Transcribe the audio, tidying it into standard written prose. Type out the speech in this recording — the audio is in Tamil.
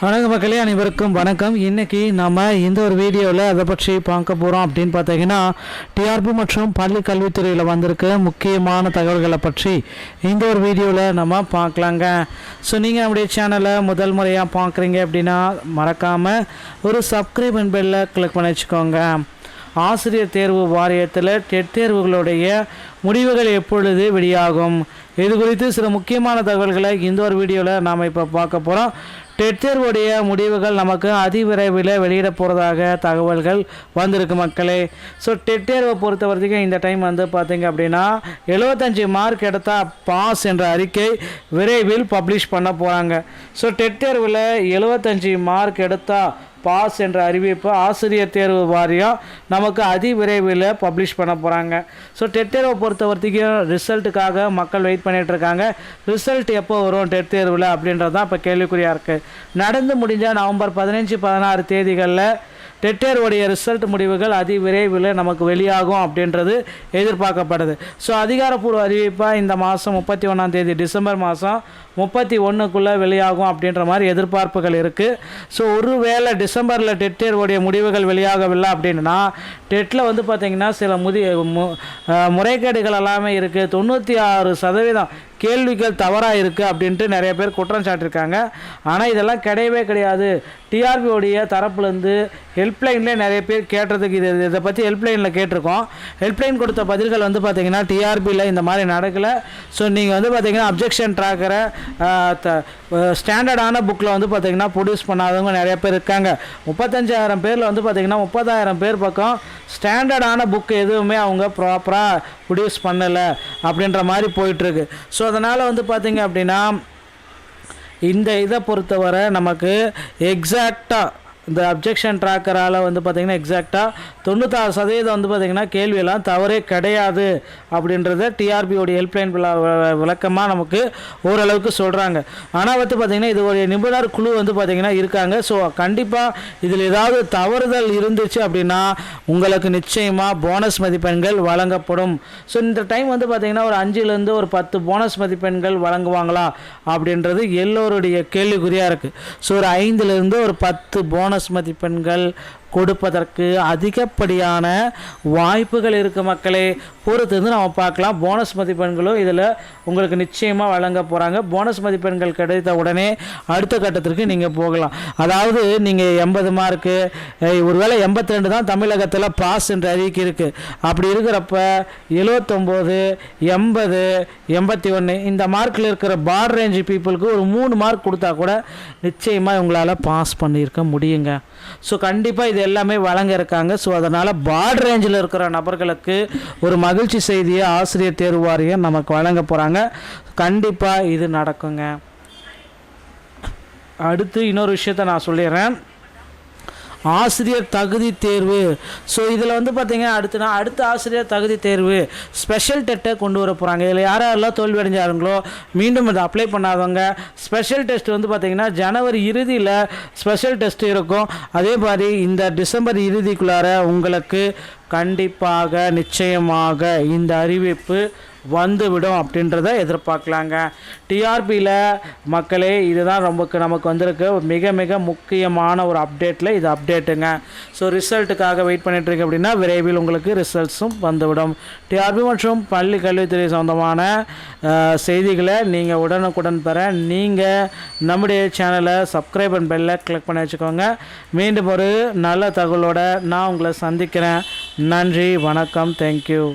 வணக்கம் மக்களே, அனைவருக்கும் வணக்கம். இன்றைக்கி நம்ம இந்த ஒரு வீடியோவில் அதை பற்றி பார்க்க போகிறோம் அப்படின்னு பார்த்தீங்கன்னா, டிஆர்பி மற்றும் பள்ளி கல்வித்துறையில் வந்திருக்க முக்கியமான தகவல்களை பற்றி இந்த ஒரு வீடியோவில் நம்ம பார்க்கலாங்க. ஸோ நீங்கள் நம்முடைய சேனலை முதல் முறையாக பார்க்குறீங்க அப்படின்னா மறக்காமல் ஒரு சப்ஸ்கிரைப் அண்ட் பெல்லை கிளிக் பண்ணி வச்சுக்கோங்க. ஆசிரியர் தேர்வு வாரியத்தில் டெட் தேர்வுகளுடைய முடிவுகள் எப்பொழுது வெளியாகும், இது குறித்து சில முக்கியமான தகவல்களை இந்த ஒரு வீடியோவில் நாம் இப்போ பார்க்க போகிறோம். டெட் தேர்வுடைய முடிவுகள் நமக்கு அதிவிரைவில் வெளியிட போகிறதாக தகவல்கள் வந்திருக்கு மக்களே. ஸோ டெட் தேர்வை பொறுத்த வரைக்கும் இந்த டைம் வந்து பார்த்திங்க அப்படின்னா 75 மார்க் எடுத்தால் பாஸ் என்ற அறிக்கை விரைவில் பப்ளிஷ் பண்ண போகிறாங்க. ஸோ டெட் தேர்வில் 75 மார்க் எடுத்தால் பாஸ் என்ற அறிவிப்பு ஆசிரியர் தேர்வு வாரியம் நமக்கு அதிவிரைவில் பப்ளிஷ் பண்ண போகிறாங்க. ஸோ டெட் தேர்வை பொறுத்த வரைக்கும் ரிசல்ட்டுக்காக மக்கள் வெயிட் பண்ணிகிட்ருக்காங்க. ரிசல்ட் எப்போ வரும் டெட் தேர்வில் அப்படின்றது தான் இப்போ கேள்விக்குறியாக இருக்குது. நடந்து முடிஞ்சால் நவம்பர் 15, 16 தேதிகளில் டெட் தேர்வுடைய ரிசல்ட் முடிவுகள் அதிவிரைவில் நமக்கு வெளியாகும் அப்படின்றது எதிர்பார்க்கப்படுது. ஸோ அதிகாரப்பூர்வ அறிவிப்பாக இந்த மாதம் 31ஆம் தேதி டிசம்பர் மாதம் 31க்குள்ளே வெளியாகும் அப்படின்ற மாதிரி எதிர்பார்ப்புகள் இருக்குது. ஸோ ஒருவேளை டிசம்பரில் டெட் தேர்வுடைய முடிவுகள் வெளியாகவில்லை அப்படின்னா டெட்டில் வந்து பார்த்திங்கன்னா சில முறைகேடுகள் எல்லாமே இருக்குது. 96% கேள்விகள் தவறாக இருக்குது அப்படின்ட்டு நிறைய பேர் குற்றம் சாட்டியிருக்காங்க. ஆனால் இதெல்லாம் கிடையவே கிடையாது. டிஆர்பியோடைய தரப்புலேருந்து ஹெல்ப்லைனில் நிறைய பேர் கேட்டதுக்கு இதை பற்றி ஹெல்ப்லைனில் கேட்டிருக்கோம். ஹெல்ப்லைன் கொடுத்த பதில்கள் வந்து பார்த்திங்கன்னா டிஆர்பியில் இந்த மாதிரி நடக்கலை. ஸோ நீங்கள் வந்து பார்த்திங்கன்னா அப்ஜெக்ஷன் ட்ராக்கரை ஸ்டாண்டர்டான புக்கில் வந்து பார்த்திங்கன்னா ப்ரொடியூஸ் பண்ணாதவங்க நிறைய பேர் இருக்காங்க. 35,000 பேரில் வந்து பார்த்திங்கன்னா 30,000 பேர் பக்கம் ஸ்டாண்டர்டான புக்கு எதுவுமே அவங்க ப்ராப்பராக ப்ரொடியூஸ் பண்ணலை அப்படின்ற மாதிரி போயிட்டுருக்கு. ஸோ அதனால் வந்து பார்த்திங்க அப்படின்னா இந்த இதை பொறுத்தவரை நமக்கு எக்ஸாக்டாக இந்த அப்ஜெக்ஷன் ட்ராக்கரால் வந்து பார்த்திங்கன்னா எக்ஸாக்டாக 96% வந்து பார்த்திங்கன்னா கேள்வியெல்லாம் தவறே கிடையாது அப்படின்றத டிஆர்பியோடைய ஹெல்ப்லைன் விளக்கமாக நமக்கு ஓரளவுக்கு சொல்கிறாங்க. ஆனால் வந்து பார்த்திங்கன்னா இது ஒரு நிபுணர் குழு வந்து பார்த்திங்கன்னா இருக்காங்க. ஸோ கண்டிப்பாக இதில் ஏதாவது தவறுதல் இருந்துச்சு அப்படின்னா உங்களுக்கு நிச்சயமாக போனஸ் மதிப்பெண்கள் வழங்கப்படும். ஸோ இந்த டைம் வந்து பார்த்திங்கன்னா ஒரு 5லேருந்து ஒரு 10 போனஸ் மதிப்பெண்கள் வழங்குவாங்களா அப்படின்றது எல்லோருடைய கேள்விக்குறியாக இருக்குது. ஸோ ஒரு 5லேருந்து ஒரு 10 போனஸ் மதிப்பெண்கள் கொடுப்பதற்கு அதிகப்படியான வாய்ப்புகள் இருக்குது மக்களே. பொறுத்து வந்து நம்ம பார்க்கலாம். போனஸ் மதிப்பெண்களும் இதில் உங்களுக்கு நிச்சயமாக வழங்க போகிறாங்க. போனஸ் மதிப்பெண்கள் கிடைத்த உடனே அடுத்த கட்டத்திற்கு நீங்கள் போகலாம். அதாவது நீங்கள் 80 மார்க்கு, ஒருவேளை 82 தான் தமிழகத்தில் பாஸ் என்ற அறிக்கை இருக்குது. அப்படி இருக்கிறப்ப 79, 80, 81 இந்த மார்க்கில் இருக்கிற பார்டர் ரேஞ்ச் பீப்புளுக்கு ஒரு 3 மார்க் கொடுத்தா கூட நிச்சயமாக உங்களால் பாஸ் பண்ணியிருக்க முடியுங்க. ஸோ கண்டிப்பாக இது எல்லாமே வழங்க இருக்காங்க. ஸோ அதனால் பார்டர் ரேஞ்சில் இருக்கிற நபர்களுக்கு ஒரு மகிழ்ச்சி செய்தியை ஆசிரியர் தேர்வு வாரியம் நமக்கு வழங்க போகிறாங்க. கண்டிப்பாக இது நடக்குங்க. அடுத்து இன்னொரு விஷயத்தை நான் சொல்லிடுறேன். ஆசிரியர் தகுதி தேர்வு. ஸோ இதில் வந்து பார்த்திங்கன்னா அடுத்த ஆசிரியர் தகுதி தேர்வு ஸ்பெஷல் டெஸ்ட்டை கொண்டு வர போகிறாங்க. இதில் யாரெல்லாம் தோல்வி அடைஞ்சாருங்களோ மீண்டும் இதை அப்ளை பண்ணாதவங்க ஸ்பெஷல் டெஸ்ட் வந்து பார்த்திங்கன்னா ஜனவரி இறுதியில் ஸ்பெஷல் டெஸ்ட் இருக்கும். அதே மாதிரி இந்த டிசம்பர் இறுதிக்குள்ளார உங்களுக்கு கண்டிப்பாக நிச்சயமாக இந்த அறிவிப்பு வந்துவிடும் அப்படின்றத எதிர்பார்க்கலாங்க. டிஆர்பியில் மக்களே இதுதான் நமக்கு வந்திருக்கு மிக மிக முக்கியமான ஒரு அப்டேட்டில் இது அப்டேட்டுங்க. ஸோ ரிசல்ட்டுக்காக வெயிட் பண்ணிட்டுருக்கு அப்படின்னா விரைவில் உங்களுக்கு ரிசல்ட்ஸும் வந்துவிடும். டிஆர்பி மற்றும் பள்ளி கல்வித்துறை சொந்தமான செய்திகளை நீங்கள் உடனுக்குடன் பெற நீங்கள் நம்முடைய சேனலை சப்ஸ்கிரைப் அண்ட் பெல்லை கிளிக் பண்ணி வச்சுக்கோங்க. மீண்டும் ஒரு நல்ல தகவலோடு நான் உங்களை சந்திக்கிறேன். நன்றி, வணக்கம், தேங்க்யூ.